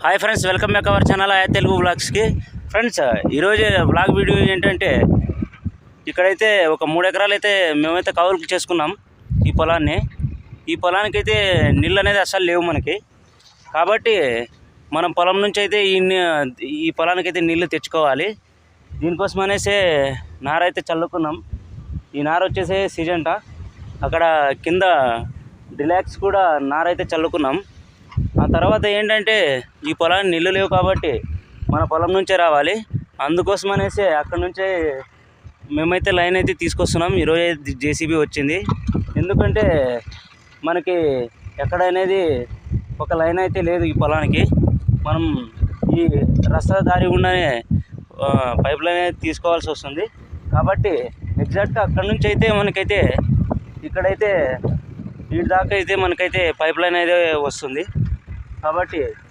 Hi friends, welcome back our channel ఆయా Telugu వ్లాగ్స్కి. Friends, ఈరోజు vlog video ఏంటంటే ఇక్కడైతే ఒక 3 ఎకరాలు అయితే మేమైతే కౌలుకు చేసుకున్నాం. ఈ పొలానికి అయితే నీళ్ళు అనేది అస్సలు లేవు మనకి. కాబట్టి మనం పొలం నుంచి అయితే ఈ పొలానికి అయితే నీళ్ళు తెచ్చుకోవాలి. దీనికోసం అనేసి నారైతే చల్లుకున్నాం. ఈ నార వచ్చేసి సిజంట. అక్కడ కింద డిలాక్స్ కూడా నారైతే చల్లుకున్నాం. ఆ తర్వాత ఏంటంటే ఈ పొలానికి నీళ్ళు లేవు కాబట్టి మన పొలం నుంచే రావాలి. అందుకోసం అనేసి అక్కడ నుంచే మేమైతే లైన్ అయితే తీసుకొస్తున్నాం. ఈరోజు జేసీబీ వచ్చింది. ఎందుకంటే మనకి ఎక్కడనేది ఒక లైన్ అయితే లేదు ఈ పొలానికి. మనం ఈ రస్తా దారి గుండానే పైప్ లైన్ అయితే తీసుకోవాల్సి వస్తుంది. కాబట్టి ఎగ్జాక్ట్గా అక్కడ నుంచి అయితే మనకైతే ఇక్కడైతే వీటి దాకా అయితే మనకైతే పైప్ లైన్ అయితే వస్తుంది. కాబట్టి